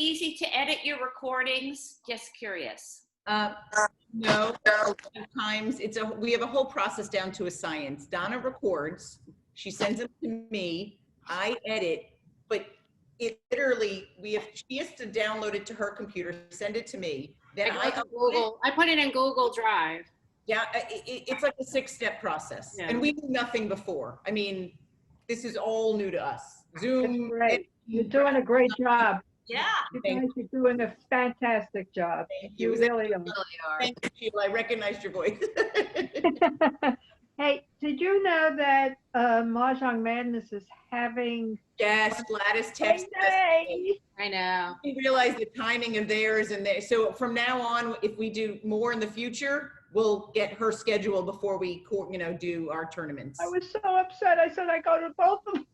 easy to edit your recordings? Just curious. No, sometimes we have a whole process down to a science. Donna records, she sends them to me, I edit, but it literally, she has to download it to her computer, send it to me. Then I put it in Google Drive. Yeah, it's like a 6-step process. Yeah. And we knew nothing before. I mean, this is all new to us. Zoom. Great. You're doing a great job. Yeah. You guys are doing a fantastic job. Thank you. You really are. Thank you, Sheila. I recognized your voice. Hey, did you know that Mahjong Madness is having Yes, Gladys texted us. Monday? I know. We realized the timing of theirs and so from now on, if we do more in the future, we'll get her schedule before we, do our tournaments. I was so upset. I said I go to both of them.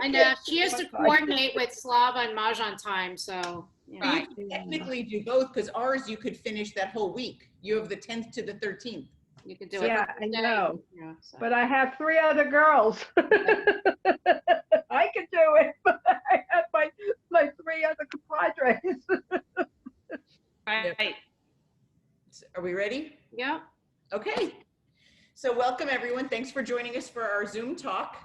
I know. She has to coordinate with Slava and Mahjong time, so. You know. You can technically do both because ours, you could finish that whole week. You have the 10th to the 13th. You could do it. Yeah, I know. Yeah, so. But I have 3 other girls. I could do it, but I have my 3 other compadres. Right. Are we ready? Yeah. Okay. So welcome everyone. Thanks for joining us for our Zoom talk.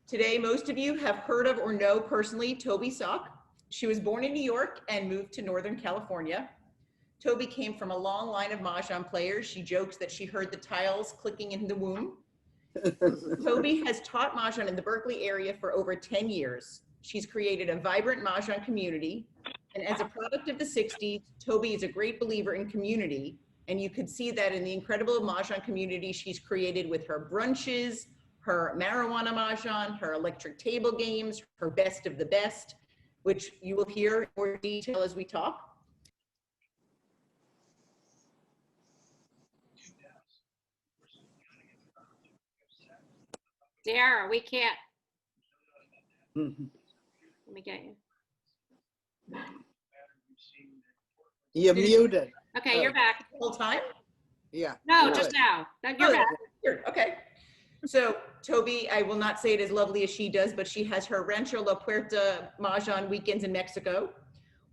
Today, most of you have heard of or know personally Toby Salk. She was born in New York and moved to Northern California. Toby came from a long line of Mahjong players. She jokes that she heard the tiles clicking in the womb. Toby has taught Mahjong in the Berkeley area for over 10 years. She's created a vibrant Mahjong community. And as a product of the 60s, Toby is a great believer in community. And you could see that in the incredible Mahjong community she's created with her brunches, her marijuana Mahjong, her electric table games, her best of the best, which you will hear in more detail as we talk. Dara, we can't. Let me get you. You're muted. Okay, you're back. The whole time? Yeah. No, Good. just now. You're back. Here, okay. So Toby, I will not say it as lovely as she does, but she has her Rancho La Puerta Mahjong weekends in Mexico.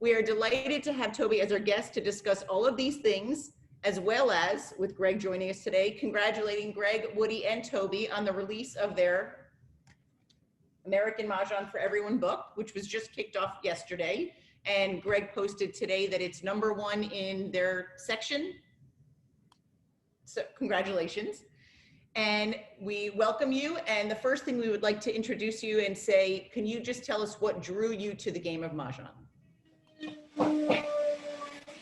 We are delighted to have Toby as our guest to discuss all of these things, as well as, with Greg joining us today, congratulating Greg, Woody, and Toby on the release of their American Mahjong for Everyone book, which was just kicked off yesterday. And Greg posted today that it's #1 in their section. So congratulations. And we welcome you. And the first thing we would like to introduce you and say, can you just tell us what drew you to the game of Mahjong?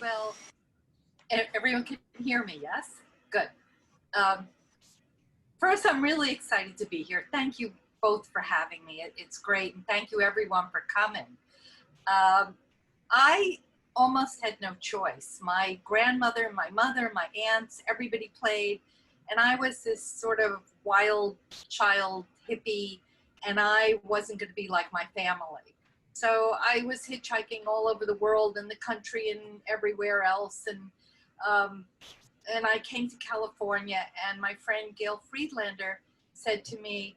Well, everyone can hear me, yes? Good. First, I'm really excited to be here. Thank you both for having me. It's great. And thank you everyone for coming. I almost had no choice. My grandmother, my mother, my aunts, everybody played. And I was this sort of wild child hippie, and I wasn't going to be like my family. So I was hitchhiking all over the world and the country and everywhere else. And I came to California, and my friend Gail Friedlander said to me,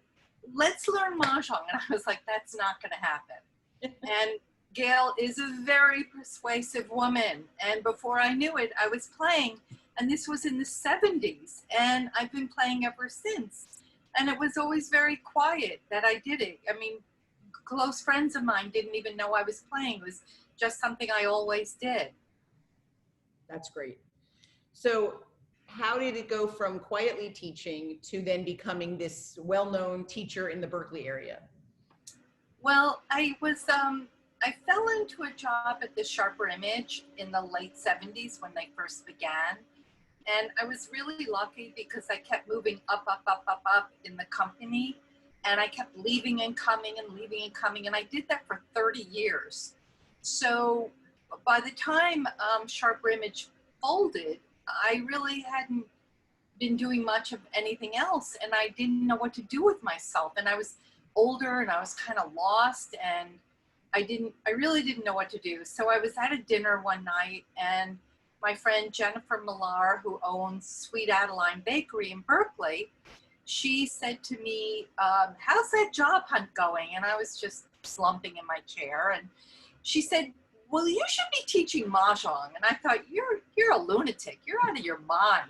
let's learn Mahjong. And I was like, that's not going to happen. And Gail is a very persuasive woman. And before I knew it, I was playing. And this was in the 70s. And I've been playing ever since. And it was always very quiet that I did it. I mean, close friends of mine didn't even know I was playing. It was just something I always did. That's great. So how did it go from quietly teaching to then becoming this well-known teacher in the Berkeley area? Well, I fell into a job at the Sharper Image in the late 70s when they first began. And I was really lucky because I kept moving up in the company. And I kept leaving and coming and leaving and coming. And I did that for 30 years. So by the time Sharper Image folded, I really hadn't been doing much of anything else. And I didn't know what to do with myself. And I was older and I was kind of lost. And I really didn't know what to do. So I was at a dinner one night, and my friend Jennifer Millar, who owns Sweet Adeline Bakery in Berkeley, she said to me, how's that job hunt going? And I was just slumping in my chair. And she said, well, you should be teaching Mahjong. And I thought, you're a lunatic. You're out of your mind.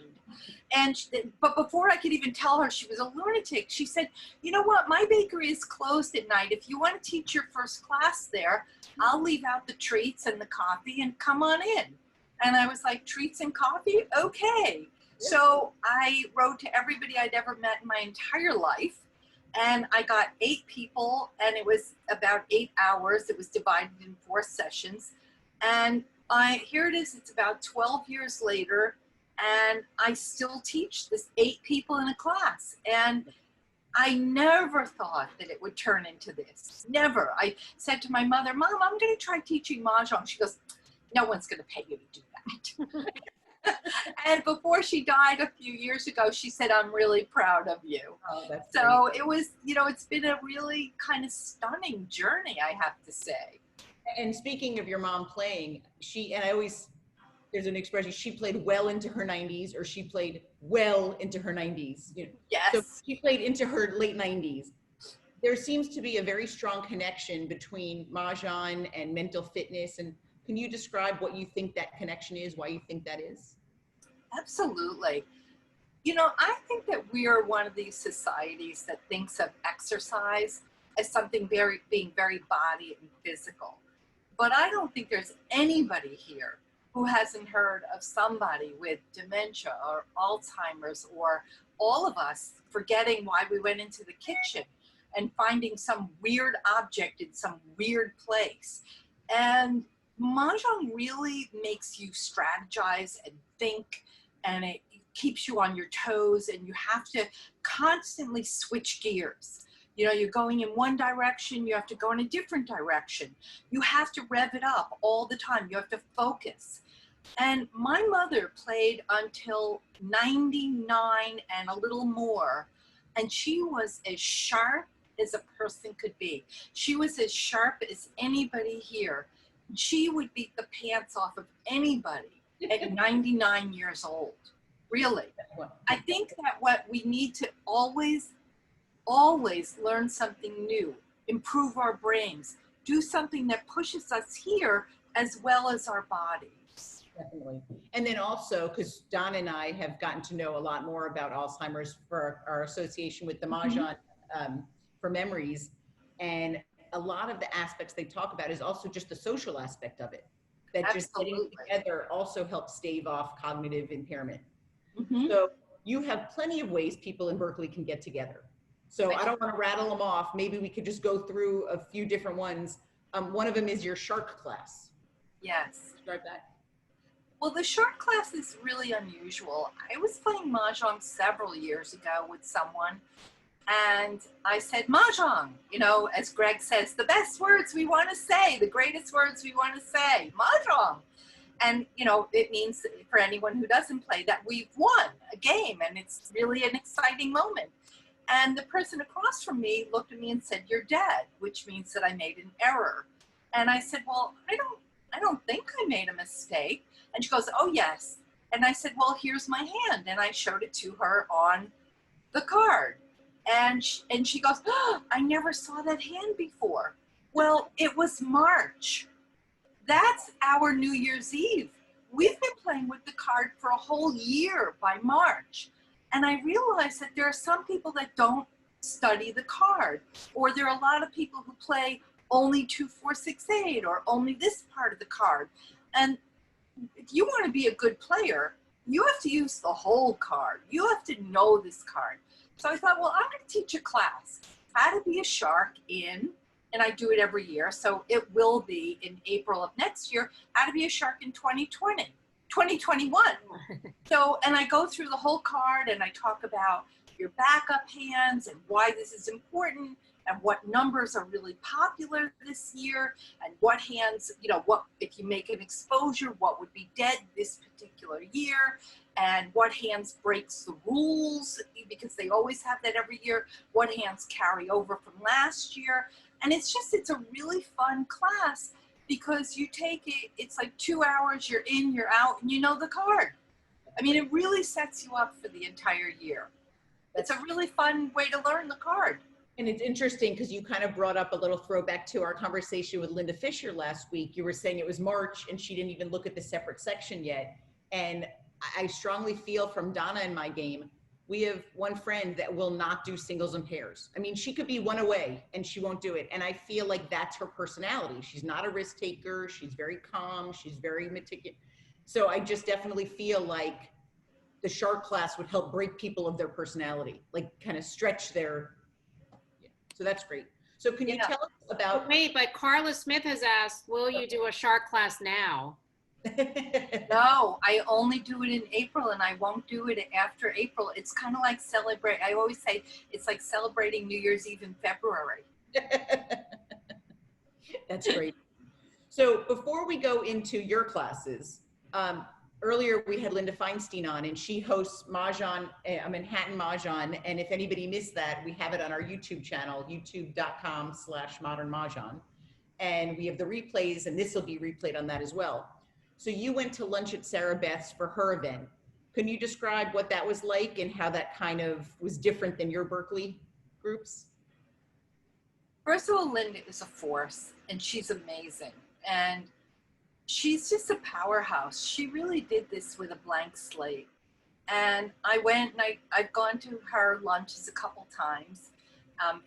And but before I could even tell her she was a lunatic, she said, you know what, my bakery is closed at night. If you want to teach your first class there, I'll leave out the treats and the coffee and come on in. And I was like, treats and coffee? Okay. So I wrote to everybody I'd ever met in my entire life. And I got 8 people, and it was about 8 hours. It was divided in 4 sessions. And here it is, it's about 12 years later, and I still teach this 8 people in a class. And I never thought that it would turn into this. Never. I said to my mother, Mom, I'm going to try teaching Mahjong. She goes, no one's going to pay you to do that. And before she died a few years ago, she said, I'm really proud of you. Oh, that's So great. it was, you know, it's been a really kind of stunning journey, I have to say. And speaking of your mom playing, there's an expression, she played well into her 90s, or she played well into her 90s. You know? Yes. So she played into her late 90s. There seems to be a very strong connection between Mahjong and mental fitness. And can you describe what you think that connection is, why you think that is? Absolutely. You know, I think that we are one of these societies that thinks of exercise as something being very body and physical. But I don't think there's anybody here who hasn't heard of somebody with dementia or Alzheimer's, or all of us forgetting why we went into the kitchen and finding some weird object in some weird place. And Mahjong really makes you strategize and think, and it keeps you on your toes, and you have to constantly switch gears. You know, you're going in one direction, you have to go in a different direction. You have to rev it up all the time. You have to focus. And my mother played until 99 and a little more, and she was as sharp as a person could be. She was as sharp as anybody here. She would beat the pants off of anybody at 99 years old. Really. I think that what we need to always learn something new, improve our brains, do something that pushes us here as well as our bodies. Definitely. And then also, because Don and I have gotten to know a lot more about Alzheimer's for our association with the Mahjong for Memories. And a lot of the aspects they talk about is also just the social aspect of it. That just getting together also helps stave off cognitive impairment. So you have plenty of ways people in Berkeley can get together. So I don't want to rattle them off. Maybe we could just go through a few different ones. One of them is your shark class. Yes. Start that. Well, the shark class is really unusual. I was playing Mahjong several years ago with someone, and I said, Mahjong, you know, as Greg says, the best words we want to say, the greatest words we want to say, Mahjong. And, you know, it means for anyone who doesn't play that we've won a game, and it's really an exciting moment. And the person across from me looked at me and said, you're dead, which means that I made an error. And I said, well, I don't think I made a mistake. And she goes, oh, yes. And I said, well, here's my hand. And I showed it to her on the card. And she goes, oh, I never saw that hand before. Well, it was March. That's our New Year's Eve. We've been playing with the card for a whole year by March. And I realized that there are some people that don't study the card, or there are a lot of people who play only 2, 4, 6, 8, or only this part of the card. And if you want to be a good player, you have to use the whole card. You have to know this card. So I thought, well, I'm going to teach a class how to be a shark in, and I do it every year, so it will be in April of next year, how to be a shark in 2021. So, and I go through the whole card, and I talk about your backup hands and why this is important, and what numbers are really popular this year, and what hands, you know, what if you make an exposure, what would be dead this particular year, and what hands breaks the rules, because they always have that every year, what hands carry over from last year. And it's a really fun class, because you take it, it's like 2 hours, you're in, you're out, and you know the card. I mean, it really sets you up for the entire year. It's a really fun way to learn the card. And it's interesting because you kind of brought up a little throwback to our conversation with Linda Fisher last week. You were saying it was March and she didn't even look at the separate section yet. And I strongly feel from Donna in my game, we have one friend that will not do singles and pairs. I mean, she could be one away and she won't do it. And I feel like that's her personality. She's not a risk taker. She's very calm. She's very meticulous. So I just definitely feel like the shark class would help break people of their personality, like kind of stretch their, so that's great. So can you tell us about? Wait, but Carla Smith has asked, will you do a shark class now? No, I only do it in April and I won't do it after April. It's kind of like I always say it's like celebrating New Year's Eve in February. That's great. So before we go into your classes, earlier we had Linda Feinstein on and she hosts Mahjong, Manhattan Mahjong. And if anybody missed that, we have it on our YouTube channel, youtube.com/modern mahjong. And we have the replays and this will be replayed on that as well. So you went to lunch at Sarah Beth's for her event. Can you describe what that was like and how that kind of was different than your Berkeley groups? First of all, Linda is a force and she's amazing. And she's just a powerhouse. She really did this with a blank slate. And I went and I've gone to her lunches a couple times.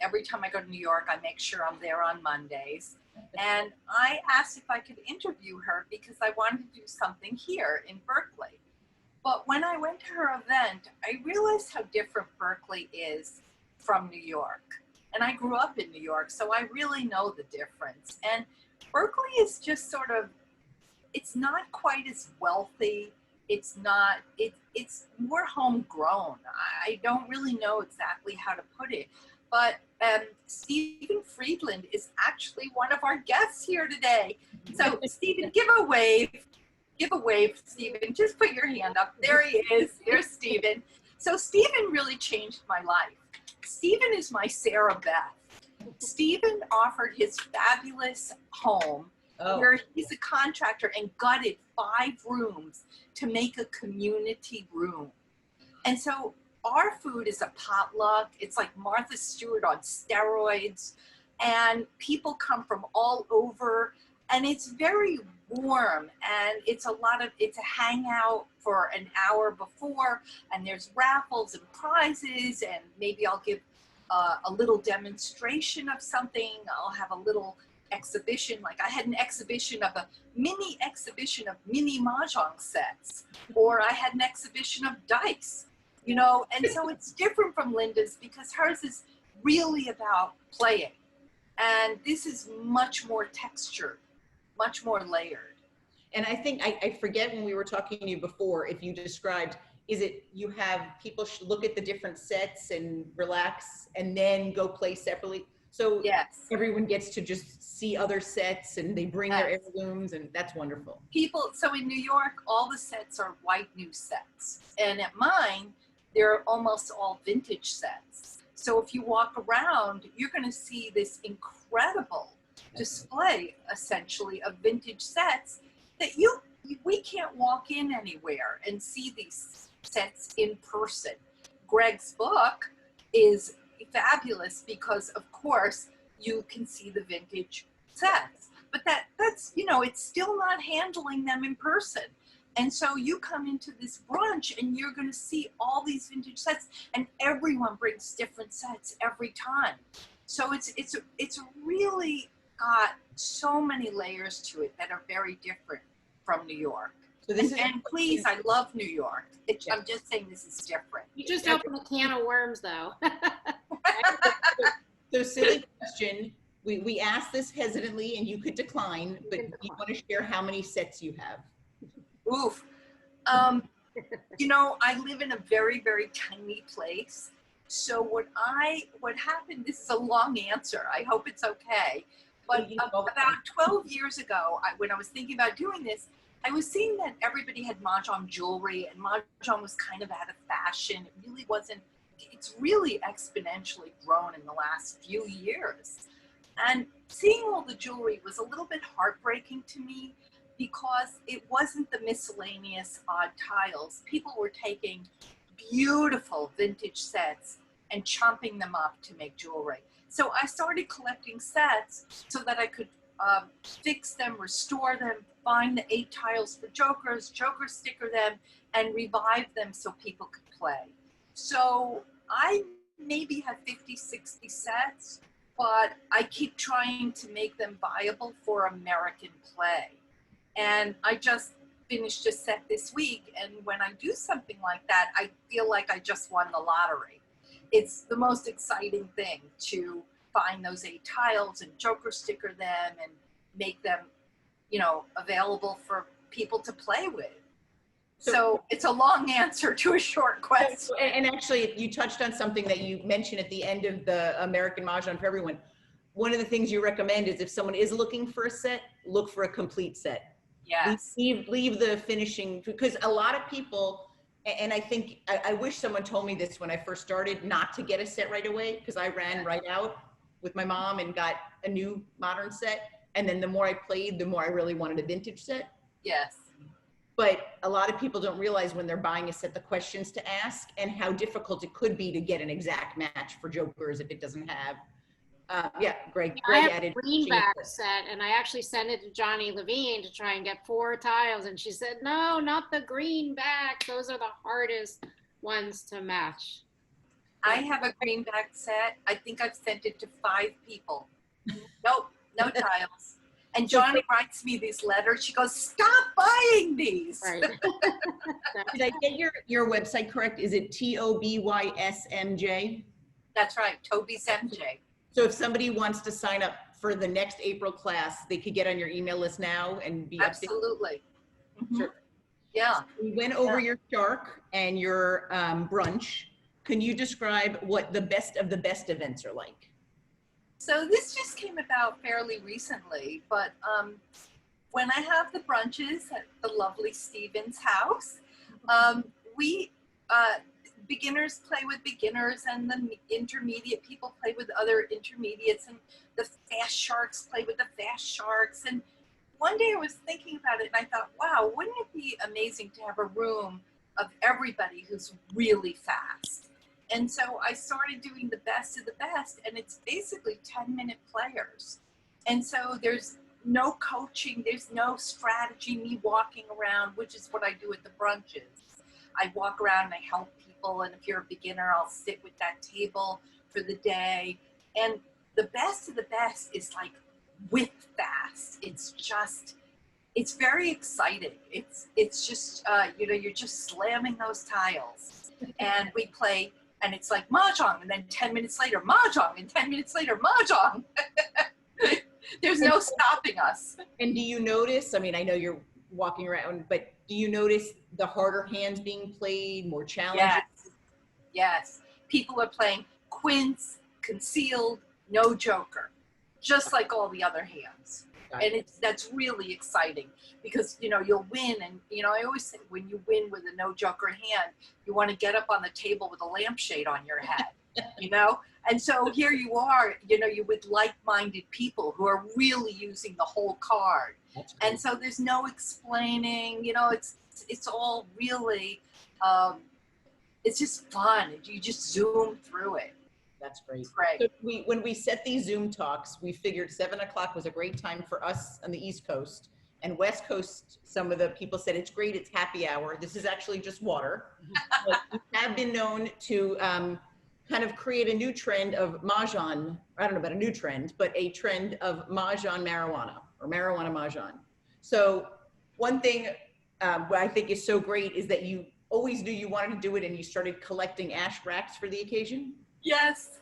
Every time I go to New York, I make sure I'm there on Mondays. And I asked if I could interview her because I wanted to do something here in Berkeley. But when I went to her event, I realized how different Berkeley is from New York. And I grew up in New York, so I really know the difference. And Berkeley is just sort of, it's not quite as wealthy. It's not, it's more homegrown. I don't really know exactly how to put it. But Stephen Friedland is actually one of our guests here today. So Stephen, give a wave. Give a wave, Stephen. Just put your hand up. There he is. There's Stephen. So Stephen really changed my life. Stephen is my Sarah Beth. Stephen offered his fabulous home where he's a contractor and gutted 5 rooms to make a community room. And so our food is a potluck. It's like Martha Stewart on steroids. And people come from all over. And it's very warm. And it's a hangout for an hour before. And there's raffles and prizes. And maybe I'll give a little demonstration of something. I'll have a little exhibition. Like I had an exhibition of a mini exhibition of mini Mahjong sets. Or I had an exhibition of dice. You know, and so it's different from Linda's because hers is really about playing. And this is much more textured, much more layered. And I think, I forget when we were talking to you before, if you described, is it you have people look at the different sets and relax and then go play separately? So yes, everyone gets to just see other sets and they bring their heirlooms and that's wonderful. So in New York, all the sets are white new sets. And at mine, they're almost all vintage sets. So if you walk around, you're going to see this incredible display, essentially, of vintage sets that we can't walk in anywhere and see these sets in person. Greg's book is fabulous because, of course, you can see the vintage sets. But that's, you know, it's still not handling them in person. And so you come into this brunch and you're going to see all these vintage sets and everyone brings different sets every time. So it's really got so many layers to it that are very different from New York. So and please, I love New York. I'm just saying this is different. You just opened a can of worms though. So silly question. We asked this hesitantly and you could decline, but do you want to share how many sets you have? Oof. You know, I live in a very, very tiny place. So what happened, this is a long answer. I hope it's okay. But about 12 years ago, when I was thinking about doing this, I was seeing that everybody had Mahjong jewelry and Mahjong was kind of out of fashion. It really wasn't, it's really exponentially grown in the last few years. And seeing all the jewelry was a little bit heartbreaking to me because it wasn't the miscellaneous odd tiles. People were taking beautiful vintage sets and chomping them up to make jewelry. So I started collecting sets so that I could fix them, restore them, find the 8 tiles for jokers, joker sticker them, and revive them so people could play. So I maybe have 50, 60 sets, but I keep trying to make them viable for American play. And I just finished a set this week, and when I do something like that, I feel like I just won the lottery. It's the most exciting thing to find those 8 tiles and joker sticker them and make them, you know, available for people to play with. So it's a long answer to a short question. And actually, you touched on something that you mentioned at the end of the American Mahjong for Everyone. One of the things you recommend is if someone is looking for a set, look for a complete set. Yes. Leave the finishing, because a lot of people, and I think, I wish someone told me this when I first started, not to get a set right away, because I ran right out with my mom and got a new modern set. And then the more I played, the more I really wanted a vintage set. Yes. But a lot of people don't realize when they're buying a set, the questions to ask and how difficult it could be to get an exact match for jokers if it doesn't have. Yeah, Greg I have added a greenback set, and I actually sent it to Johnny Levine to try and get 4 tiles, and she said, no, not the greenback. Those are the hardest ones to match. I have a greenback set. I think I've sent it to 5 people. Nope, no tiles. And Johnny writes me these letters. She goes, stop buying these. Right. Did I get your website correct? Is it TOBYSMJ? That's right, Toby's MJ. So if somebody wants to sign up for the next April class, they could get on your email list now and be Absolutely. Sure. Yeah. We went over your shark and your brunch. Can you describe what the best of the best events are like? So this just came about fairly recently, but when I have the brunches at the lovely Stevens house, we beginners play with beginners, and the intermediate people play with other intermediates, and the fast sharks play with the fast sharks. And one day I was thinking about it, and I thought, wow, wouldn't it be amazing to have a room of everybody who's really fast? And so I started doing the best of the best, and it's basically 10-minute players. And so there's no coaching, there's no strategy, me walking around, which is what I do at the brunches. I walk around and I help people, and if you're a beginner, I'll sit with that table for the day. And the best of the best is like with fast. It's just, it's very exciting. It's just, you know, you're just slamming those tiles, and we play. And it's like Mahjong, and then 10 minutes later, Mahjong, and 10 minutes later, Mahjong. There's no stopping us. And do you notice, I mean, I know you're walking around, but do you notice the harder hands being played, more challenging? Yes, yes. People are playing quints, concealed, no joker, just like all the other hands. And that's really exciting, because, you know, you'll win, and, you know, I always say when you win with a no joker hand, you want to get up on the table with a lampshade on your head, you know? And so here you are, you know, you're with like-minded people who are really using the whole card. And so there's no explaining, you know, it's all really, it's just fun. You just zoom through it. That's great. Great. So when we set these Zoom talks, we figured 7 o'clock was a great time for us on the East Coast. And West Coast, some of the people said, it's great, it's happy hour. This is actually just water. But we have been known to kind of create a new trend of Mahjong. I don't know about a new trend, but a trend of Mahjong marijuana, or marijuana Mahjong. So one thing what I think is so great is that you always knew you wanted to do it, and you started collecting ash racks for the occasion. Yes.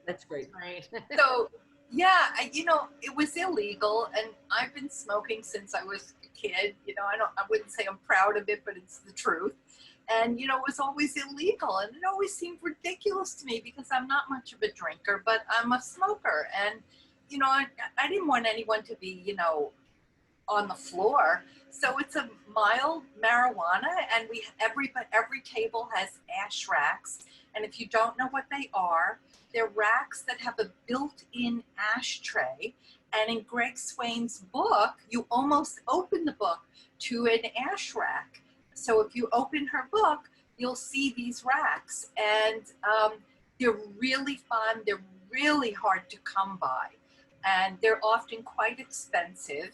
That's great. Right. So, yeah, you know, it was illegal, and I've been smoking since I was a kid. You know, I wouldn't say I'm proud of it, but it's the truth. And, you know, it was always illegal, and it always seemed ridiculous to me because I'm not much of a drinker, but I'm a smoker. And, you know, I didn't want anyone to be, you know, on the floor. So it's a mild marijuana, and every table has ash racks. And if you don't know what they are, they're racks that have a built-in ashtray. And in Gregg Swain's book, you almost open the book to an ash rack. So if you open her book, you'll see these racks. And They're really fun. They're really hard to come by, and they're often quite expensive.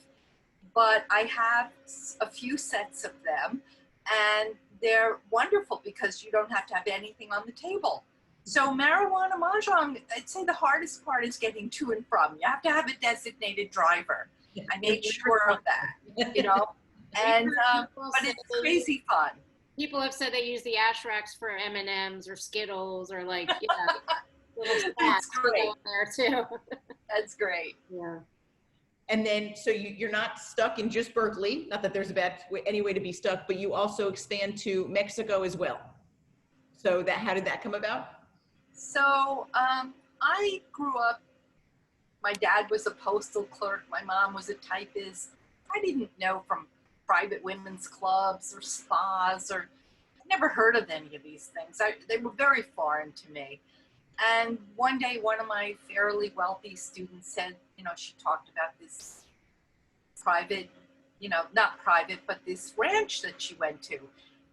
But I have a few sets of them, and they're wonderful because you don't have to have anything on the table. So marijuana mahjong, I'd say the hardest part is getting to and from. You have to have a designated driver. I made sure of that, you know. And but it's crazy fun. People have said they use the ash racks for M&Ms or Skittles or like, yeah, little snacks great. there too. That's great. Yeah. And then, so you're not stuck in just Berkeley, not that there's a bad way, any way to be stuck, but you also expand to Mexico as well. So that, how did that come about? So I grew up, my dad was a postal clerk, my mom was a typist. I didn't know from private women's clubs or spas, or never heard of any of these things. They were very foreign to me. And one day, one of my fairly wealthy students said, you know, she talked about this private, you know, not private, but this ranch that she went to.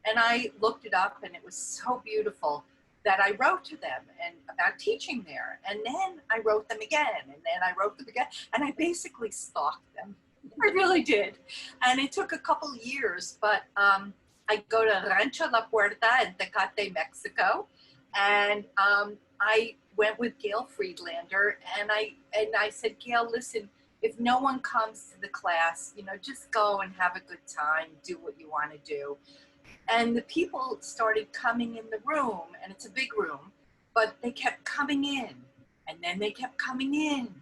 And I looked it up, and it was so beautiful that I wrote to them and about teaching there. And then I wrote them again, and then I wrote them again, and I basically stalked them. I really did. And it took a couple years, but I go to Rancho La Puerta in Tecate, Mexico, and I went with Gail Friedlander, and I said, Gail, listen, if no one comes to the class, you know, just go and have a good time, do what you want to do. And the people started coming in the room, and it's a big room, but they kept coming in, and then they kept coming in,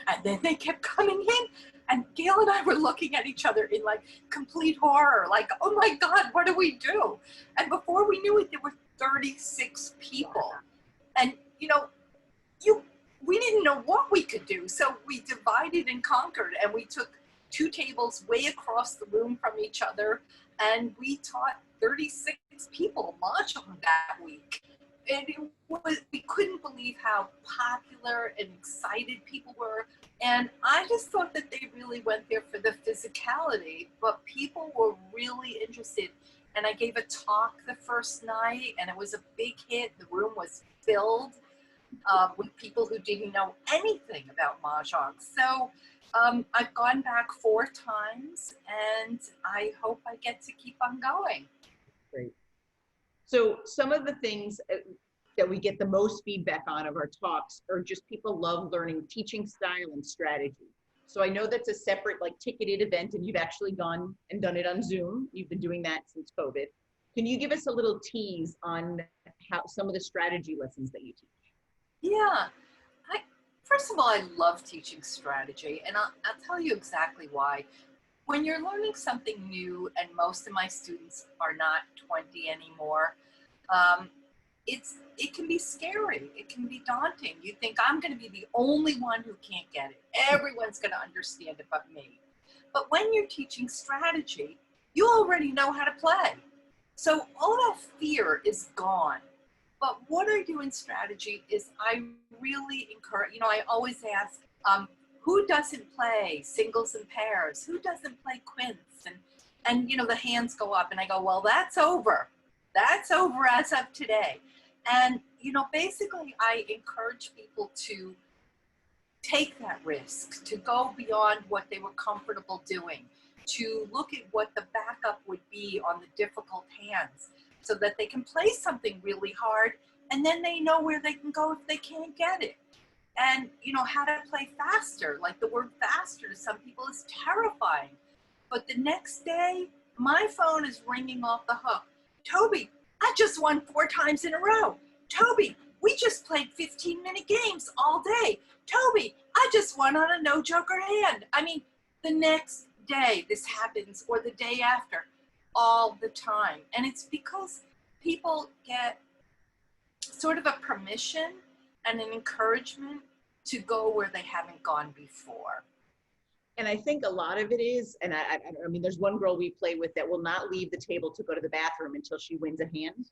and then they kept coming in. And Gail and I were looking at each other in like complete horror, like, oh my God, what do we do? And before we knew it, there were 36 people. And, you know, we didn't know what we could do. So we divided and conquered, and we took 2 tables way across the room from each other, and we taught 36 people Mahjong that week. And we couldn't believe how popular and excited people were. And I just thought that they really went there for the physicality, but people were really interested. And I gave a talk the first night, and it was a big hit. The room was filled with people who didn't know anything about Mahjong. So I've gone back 4 times, and I hope I get to keep on going. Great. So some of the things that we get the most feedback on of our talks are just people love learning teaching style and strategy. So I know that's a separate like ticketed event, and you've actually gone and done it on Zoom. You've been doing that since COVID. Can you give us a little tease on how some of the strategy lessons that you teach? Yeah, first of all, I love teaching strategy, and I'll tell you exactly why. When you're learning something new, and most of my students are not 20 anymore, it can be scary. It can be daunting. You think, I'm going to be the only one who can't get it. Everyone's going to understand it but me. But when you're teaching strategy, you already know how to play. So all that fear is gone. But what I do in strategy is I really encourage, you know, I always ask, who doesn't play singles and pairs? Who doesn't play quints? And you know, the hands go up, and I go, well, that's over. That's over as of today. And, you know, basically I encourage people to take that risk, to go beyond what they were comfortable doing, to look at what the backup would be on the difficult hands, so that they can play something really hard, and then they know where they can go if they can't get it. And, you know, how to play faster, like the word faster to some people is terrifying. But the next day, my phone is ringing off the hook. Toby, I just won 4 times in a row. Toby, we just played 15-minute games all day. Toby, I just won on a no joker hand. I mean, the next day this happens, or the day after, all the time. And it's because people get sort of a permission and an encouragement to go where they haven't gone before. And I think a lot of it is, and I mean, there's one girl we play with that will not leave the table to go to the bathroom until she wins a hand.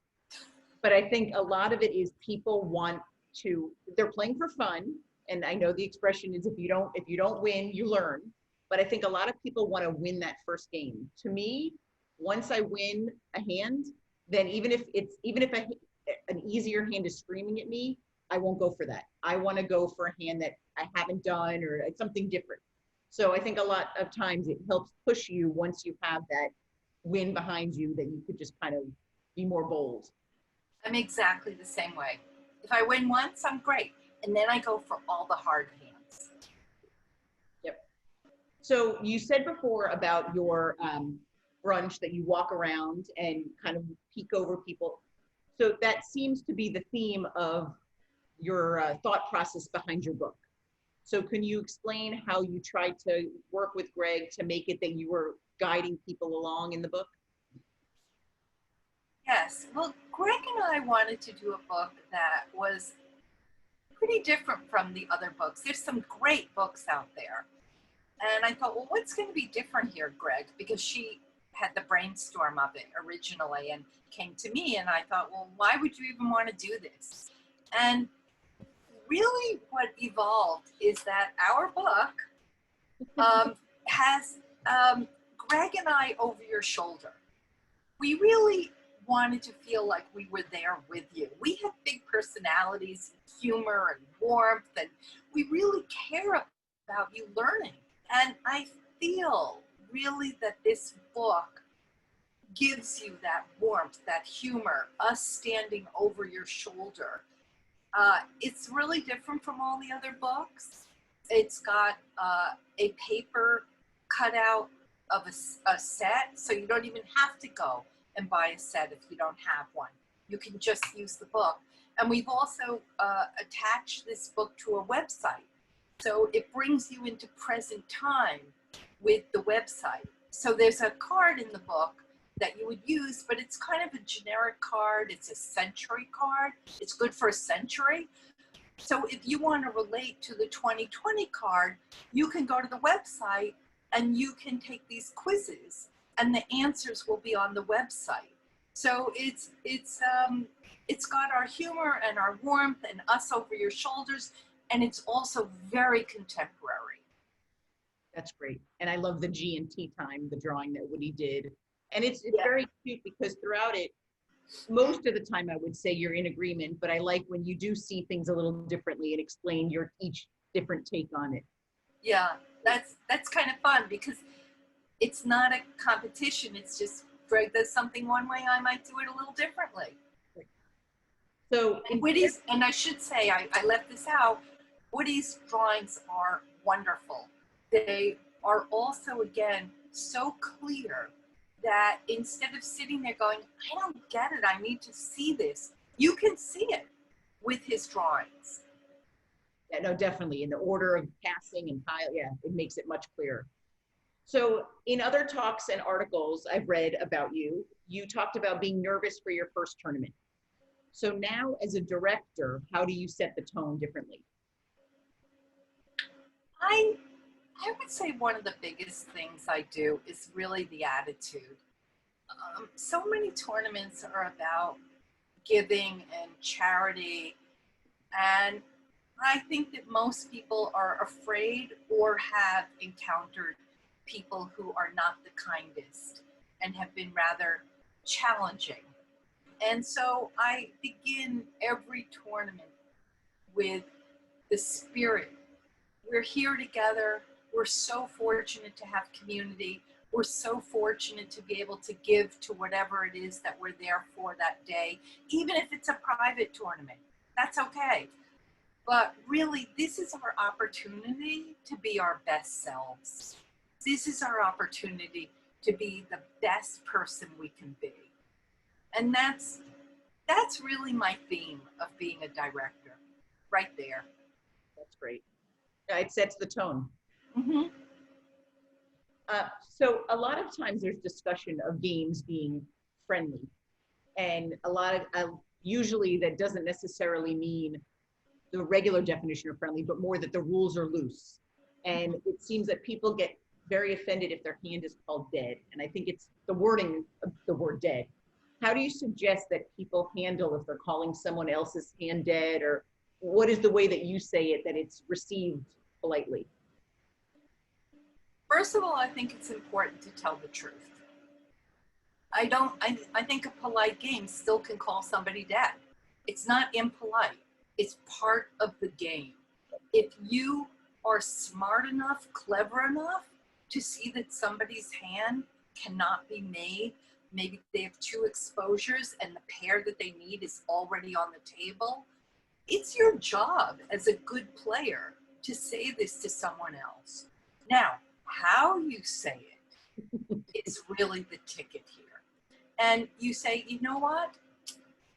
But I think a lot of it is people want to, they're playing for fun. And I know the expression is if you don't win, you learn. But I think a lot of people want to win that first game. To me, once I win a hand, then even if an easier hand is screaming at me, I won't go for that. I want to go for a hand that I haven't done or something different. So I think a lot of times it helps push you once you have that win behind you, that you could just kind of be more bold. I'm exactly the same way. If I win once, I'm great. And then I go for all the hard hands. Yep. So you said before about your brunch that you walk around and kind of peek over people. So that seems to be the theme of your thought process behind your book. So can you explain how you tried to work with Gregg to make it that you were guiding people along in the book? Yes. Well, Greg and I wanted to do a book that was pretty different from the other books. There's some great books out there. And I thought, well, what's going to be different here, Greg? Because she had the brainstorm of it originally and came to me, and I thought, well, why would you even want to do this? And really what evolved is that our book has Greg and I over your shoulder. We really wanted to feel like we were there with you. We have big personalities, humor and warmth, and we really care about you learning. And I feel really that this book gives you that warmth, that humor, us standing over your shoulder. It's really different from all the other books. It's got a paper cutout of a set, so you don't even have to go and buy a set if you don't have one. You can just use the book. And we've also attached this book to a website. So it brings you into present time with the website. So there's a card in the book that you would use, but it's kind of a generic card. It's a century card. It's good for a century. So if you want to relate to the 2020 card, you can go to the website and you can take these quizzes and the answers will be on the website. So it's got our humor and our warmth and us over your shoulders, and it's also very contemporary. That's great. And I love the G and T time, the drawing that Woody did. And it's very cute because throughout it, most of the time I would say you're in agreement, but I like when you do see things a little differently and explain your each different take on it. Yeah, that's kind of fun because it's not a competition. It's just Greg does something one way, I might do it a little differently. So and Woody's, and I should say, I left this out, Woody's drawings are wonderful. They are also, again, so clear that instead of sitting there going, I don't get it, I need to see this, you can see it with his drawings. Yeah, no, definitely. In the order of passing and pile, yeah, it makes it much clearer. So in other talks and articles I've read about you, you talked about being nervous for your first tournament. So now as a director, how do you set the tone differently? I would say one of the biggest things I do is really the attitude. So many tournaments are about giving and charity, and I think that most people are afraid or have encountered people who are not the kindest and have been rather challenging. And so I begin every tournament with the spirit. We're here together. We're so fortunate to have community. We're so fortunate to be able to give to whatever it is that we're there for that day, even if it's a private tournament. That's okay. But really, this is our opportunity to be our best selves. This is our opportunity to be the best person we can be. And that's really my theme of being a director, right there. That's great. Yeah, it sets the tone. Mm-hmm. So a lot of times there's discussion of games being friendly, and a lot of usually that doesn't necessarily mean the regular definition of friendly, but more that the rules are loose. And it seems that people get very offended if their hand is called dead. And I think it's the wording of the word dead. How do you suggest that people handle if they're calling someone else's hand dead, or what is the way that you say it that it's received politely? First of all, I think it's important to tell the truth. I think a polite game still can call somebody dead. It's not impolite. It's part of the game. If you are smart enough, clever enough to see that somebody's hand cannot be made, maybe they have 2 exposures and the pair that they need is already on the table, it's your job as a good player to say this to someone else. Now, how you say it is really the ticket here. And you say, you know what,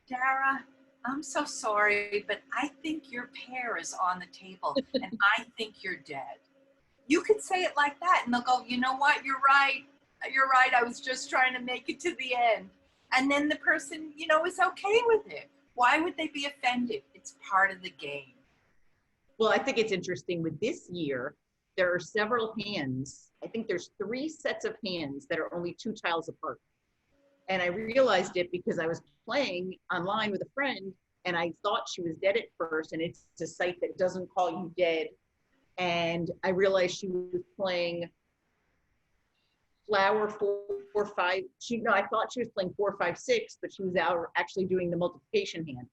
Dara, I'm so sorry, but I think your pair is on the table and I think you're dead. You could say it like that and they'll go, you know what, you're right. You're right. I was just trying to make it to the end. And then the person, you know, is okay with it. Why would they be offended? It's part of the game. Well, I think it's interesting with this year, there are several hands. I think there's 3 sets of hands that are only 2 tiles apart. And I realized it because I was playing online with a friend and I thought she was dead at first, and it's a site that doesn't call you dead. And I realized she was playing flower 4, 5. I thought she was playing 4, 5, 6, but she was out actually doing the multiplication hand.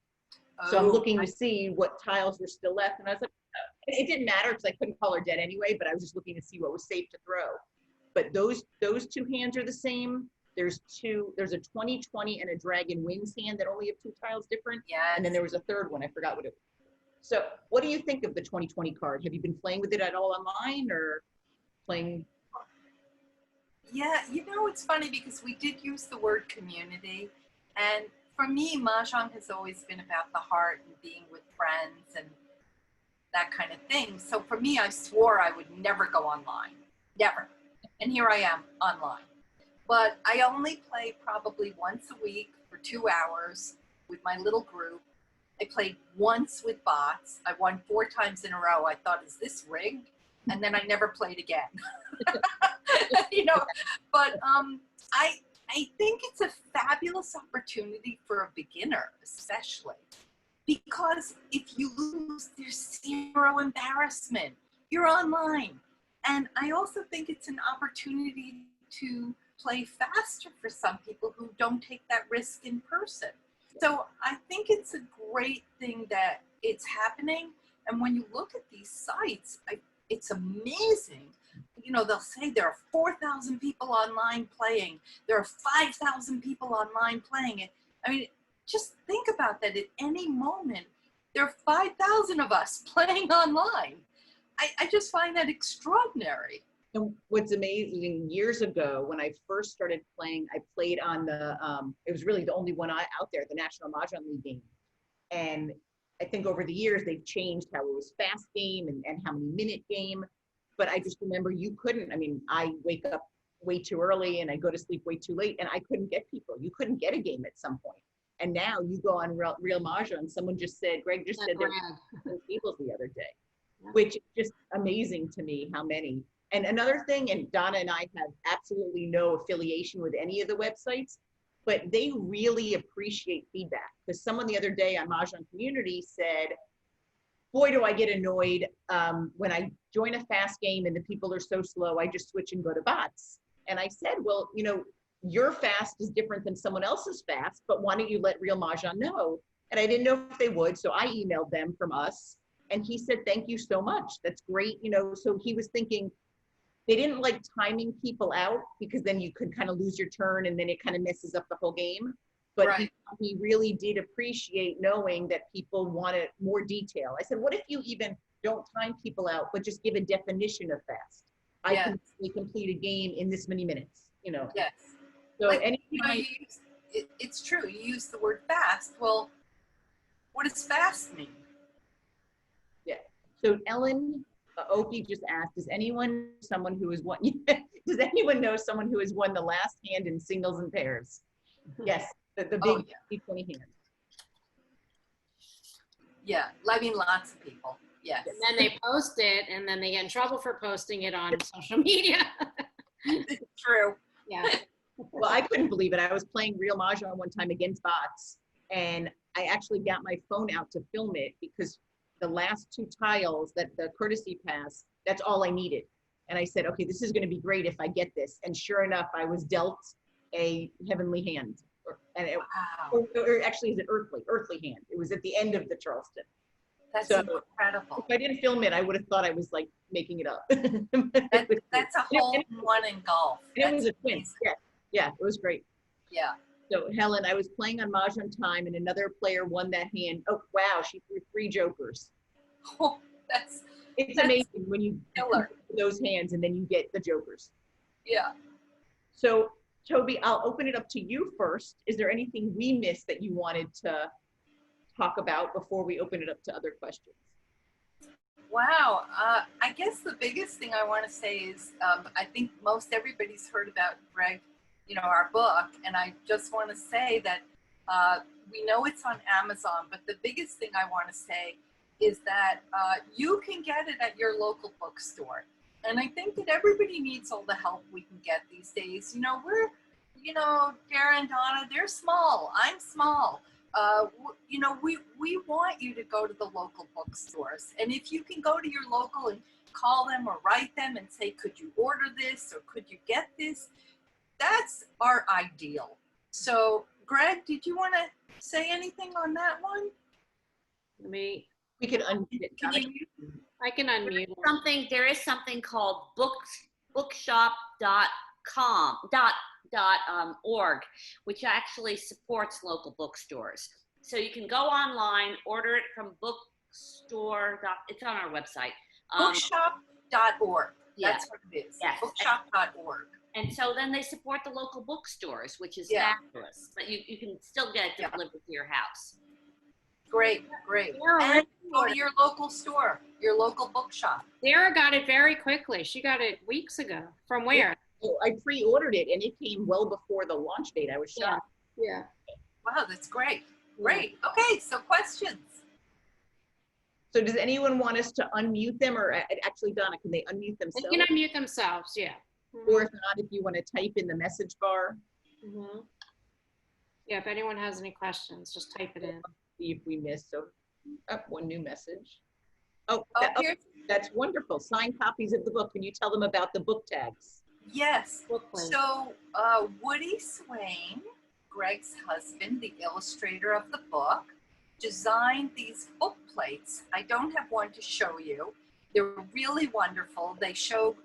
So I'm looking to see what tiles were still left. And I was like, it didn't matter because I couldn't call her dead anyway, but I was just looking to see what was safe to throw. But those 2 hands are the same. There's a 20/20 and a Dragon Wings hand that only have 2 tiles different. Yeah. And then there was a third one. I forgot what it was. So what do you think of the 20/20 card? Have you been playing with it at all online or playing? Yeah, you know, it's funny because we did use the word community. And for me, Mahjong has always been about the heart and being with friends and that kind of thing. So for me, I swore I would never go online. Never. And here I am online. But I only play probably once a week for 2 hours with my little group. I played once with bots. I won 4 times in a row. I thought, is this rigged? And then I never played again. You know, but I think it's a fabulous opportunity for a beginner, especially because if you lose, there's 0 embarrassment. You're online. And I also think it's an opportunity to play faster for some people who don't take that risk in person. So I think it's a great thing that it's happening. And when you look at these sites, it's amazing. You know, they'll say there are 4,000 people online playing. There are 5,000 people online playing it. I mean, just think about that. At any moment, there are 5,000 of us playing online. I just find that extraordinary. And what's amazing, years ago when I first started playing, I played on the, it was really the only one out there, the National Mahjong League game. And I think over the years, they've changed how it was fast game and how many minute game. But I just remember you couldn't, I mean, I wake up way too early and I go to sleep way too late and I couldn't get people. You couldn't get a game at some point. And now you go on Real Mahjong, someone just said, Greg just said there were tables the other day, which is just amazing to me how many. And another thing, and Donna and I have absolutely no affiliation with any of the websites, but they really appreciate feedback. Because someone the other day on Mahjong Community said, boy, do I get annoyed when I join a fast game and the people are so slow, I just switch and go to bots. And I said, well, you know, your fast is different than someone else's fast, but why don't you let Real Mahjong know? And I didn't know if they would, so I emailed them from us. And he said, thank you so much. That's great. You know, so he was thinking, they didn't like timing people out because then you could kind of lose your turn and then it kind of messes up the whole game. But Right. he really did appreciate knowing that people wanted more detail. I said, what if you even don't time people out, but just give a definition of fast? I can complete a game in this many minutes, you know? Yes. So Like, you know, it's true. You use the word fast. Well, what does fast mean? Yeah. So Ellen Oki just asked, does anyone know someone who has won the last hand in singles and pairs? Yes, the big T20 hand. Yeah, I mean, lots of people. Yes. And then they post it, and then they get in trouble for posting it on social media. It's true. Yeah. Well, I couldn't believe it. I was playing Real Mahjong one time against bots, and I actually got my phone out to film it because the last 2 tiles, that the courtesy pass, that's all I needed. And I said, okay, this is going to be great if I get this. And sure enough, I was dealt a heavenly hand. Or actually, it's an earthly hand. It was at the end of the Charleston. That's So, incredible. If I didn't film it, I would have thought I was like making it up. That's a hole in one in golf. It was That's a twin. amazing. Yeah, it was great. Yeah. So Helen, I was playing on Mahjong time and another player won that hand. Oh, wow, she threw 3 jokers. Oh, that's It's That's amazing when you killer. those hands and then you get the jokers. Yeah. So Toby, I'll open it up to you first. Is there anything we missed that you wanted to talk about before we open it up to other questions? Wow. I guess the biggest thing I want to say is I think most everybody's heard about Gregg, our book. And I just want to say that we know it's on Amazon, but the biggest thing I want to say is that you can get it at your local bookstore. And I think that everybody needs all the help we can get these days. Dara and Donna, they're small. I'm small. We want you to go to the local bookstores. And if you can go to your local and call them or write them and say, could you order this or could you get this? That's our ideal. So Gregg, did you want to say anything on that one? We could unmute it. Can you mute? I can unmute. There is something called bookshop.org, which actually supports local bookstores. So you can go online, order it from bookstore. It's on our website. Bookshop.org. Yeah. That's what it is. Yes. Bookshop.org. And so then they support the local bookstores, which is Yeah. fabulous. But you can still get it delivered to your house. Great. Yeah, And go to your local store, your local bookshop. Sarah got it very quickly. She got it weeks ago. From where? So I pre-ordered it and it came well before the launch date. I was shocked. Yeah. Wow, that's great. Great. Okay, so questions. So does anyone want us to unmute them, or actually, Donna, can they unmute They themselves? can unmute themselves, yeah. Or if not, if you want to type in the message bar, Mhm. Yeah, if anyone has any questions, just type it in. see if we missed. So, one new message. Oh, Oh, here's, that's wonderful. Signed copies of the book. Can you tell them about the book tags? yes. Book link. So Woody Swain, Gregg's husband, the illustrator of the book, designed these book plates. I don't have one to show you. They're really wonderful. They show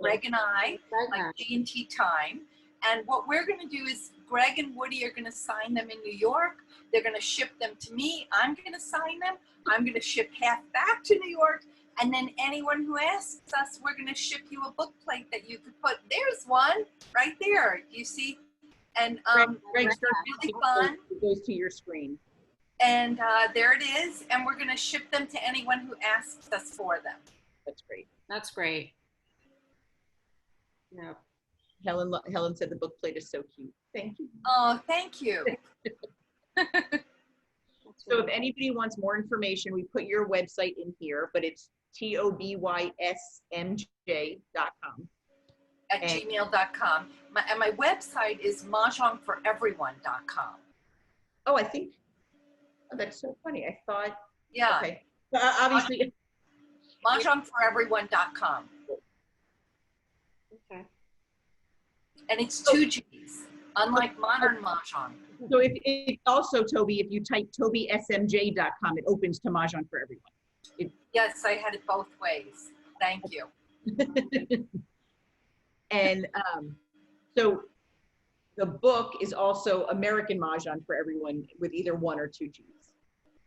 Gregg and I like G&T time. And what we're going to do is Gregg and Woody are going to sign them in New York. They're going to ship them to me. I'm going to sign them. I'm going to ship half back to New York. And then anyone who asks us, we're going to ship you a book plate that you could put. There's one right there. You see? And Greg, it's really fun. it goes to your screen. And there it is. And we're going to ship them to anyone who asks us for them. That's great. That's great. Yeah. Helen said the book plate is so cute. Thank you. Oh, thank you. So if anybody wants more information, we put your website in here, but it's tobysmj.com. At gmail.com. And my website is mahjongforeveryone.com. Oh, I think, that's so funny. I thought, Yeah, okay. Obviously, mahjongforeveryone.com. Okay. And it's 2 G's, unlike modern mahjong. so if also, Toby, if you type tobysmj.com, it opens to Mahjong for Everyone. Yes, I had it both ways. Thank you. And so the book is also American Mahjong for Everyone with either 1 or 2 G's.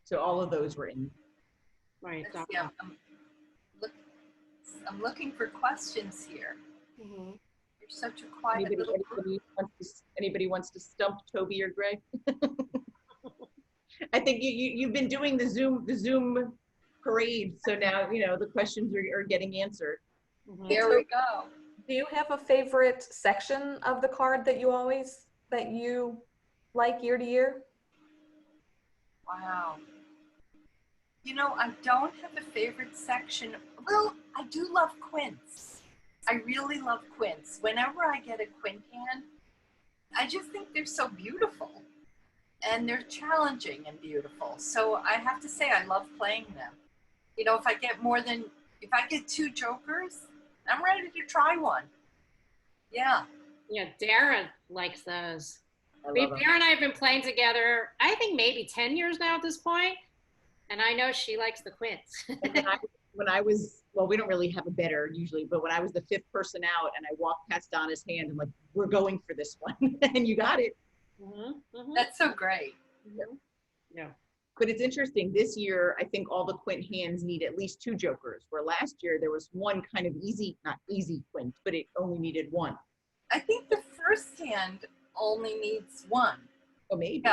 So all of those were in. Right. Yeah, I'm looking for questions here. Mhm. You're such a quiet little group. Anybody wants to stump Toby or Gregg? I think you've been doing the Zoom parade, so now the questions are getting answered. Mhm. There we go. Do you have a favorite section of the card that you like year to year? Wow. I don't have a favorite section. Well, I do love quints. I really love quints. Whenever I get a quint hand, I just think they're so beautiful. And they're challenging and beautiful. So I have to say I love playing them. If I get 2 jokers, I'm ready to try one. Yeah. Yeah, Dara likes those. I love them. Dara and I have been playing together, I think maybe 10 years now at this point. And I know she likes the quints. And then when I was, well, we don't really have a better usually, but when I was the 5th person out and I walked past Donna's hand, I'm like, we're going for this one. And you got it. That's so great. Yeah. But it's interesting, this year, I think all the quint hands need at least 2 jokers, where last year there was one kind of easy, not easy quint, but it only needed 1. I think the first hand only needs 1. Oh, maybe.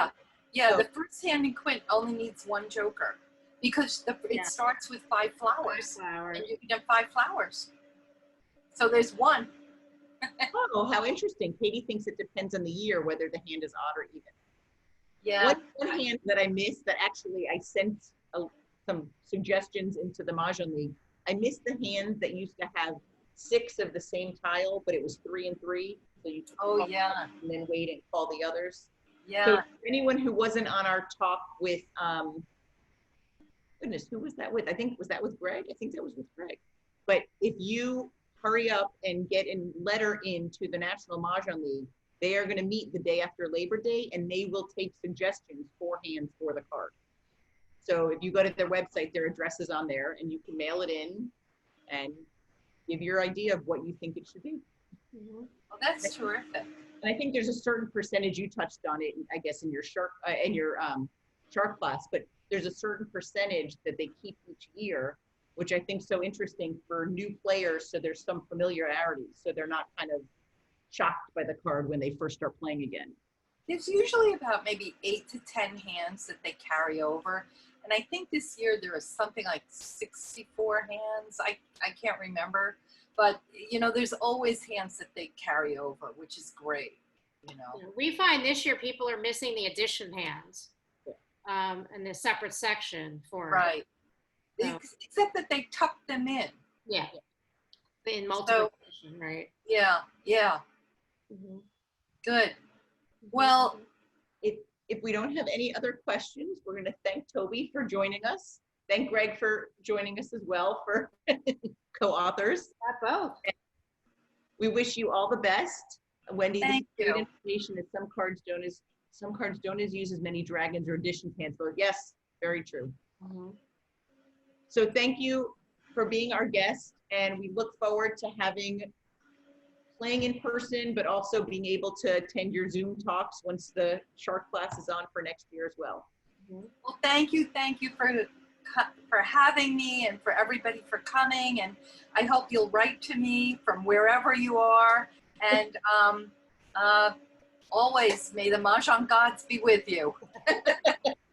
Yeah, Oh. the first hand in quint only needs 1 joker because it starts with 5 flowers. And you can have 5 flowers. So there's 1. Oh, how interesting. Katie thinks it depends on the year whether the hand is odd or even. Yeah. One hand that I missed that actually I sent some suggestions into the Mahjong League. I missed the hand that used to have 6 of the same tile, but it was 3 and 3. So you Oh, call yeah. and then wait and call the others. Yeah. So anyone who wasn't on our talk with, goodness, who was that with? I think, was that with Greg? I think that was with Greg. But if you hurry up and get a letter into the National Mahjong League, they are going to meet the day after Labor Day, and they will take suggestions for hands for the card. So if you go to their website, their address is on there, and you can mail it in and give your idea of what you think it should be. Well, that's terrific. And I think there's a certain percentage, you touched on it, I guess, in your shark class, but there's a certain percentage that they keep each year, which I think is so interesting for new players. So there's some familiarity, so they're not kind of shocked by the card when they first start playing again. There's usually about maybe 8 to 10 hands that they carry over. And I think this year there was something like 64 hands. I can't remember. But, you know, there's always hands that they carry over, which is great, you know. We find this year people are missing the addition hands and the separate section for Right. Except that they tuck them in. Yeah. In multiplication, right? Yeah, yeah. Good. Well, If we don't have any other questions, we're going to thank Toby for joining us. Thank Greg for joining us as well for co-authors. Both. We wish you all the best. Wendy, this is Thank great you. information that some cards don't use as many dragons or addition hands. So yes, very true. So thank you for being our guest, and we look forward to playing in person, but also being able to attend your Zoom talks once the shark class is on for next year as well. Well, thank you for having me and for everybody for coming. And I hope you'll write to me from wherever you are. And always may the Mahjong gods be with you.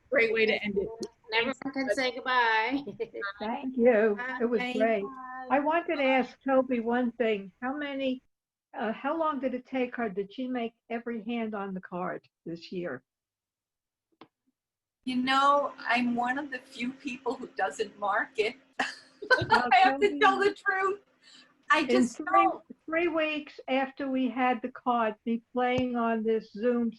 Great way to end it. Everyone can say goodbye. Thank you. It was Bye. great. I wanted to ask Toby one thing. How long did it take her? Did she make every hand on the card this year? You know, I'm one of the few people who doesn't mark it. Well, I have to Toby, tell the truth. I in just don't. 3 weeks after we had the card, me playing on this Zoom,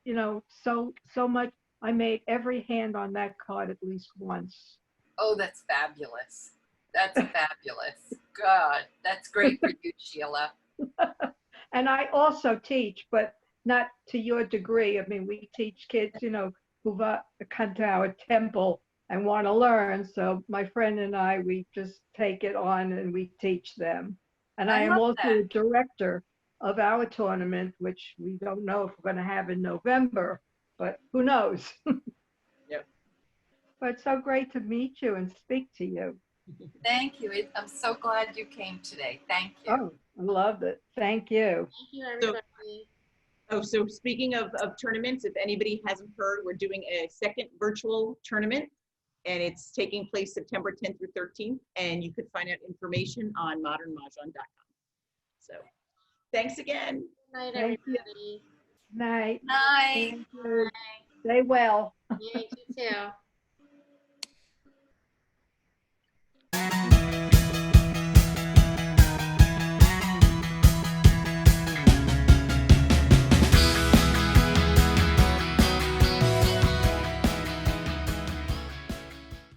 you know, so much, I made every hand on that card at least once. Oh, that's fabulous. That's fabulous. God, that's great for you, Sheila. And I also teach, but not to your degree. I mean, we teach kids, you know, who've come to our temple and want to learn. So my friend and I, we just take it on and we teach them. And I am love also that. a director of our tournament, which we don't know if we're going to have in November, but who knows? Yep. But it's so great to meet you and speak to you. Thank you. I'm so glad you came today. Thank you. Oh, I loved it. Thank you. Thank you, everybody. So speaking of tournaments, if anybody hasn't heard, we're doing a second virtual tournament, and it's taking place September 10th through 13th, and you could find out information on modernmahjong.com. So thanks again. Good night, Thank you. everybody. Night. Night. Thank you. Stay well. Yeah, you too.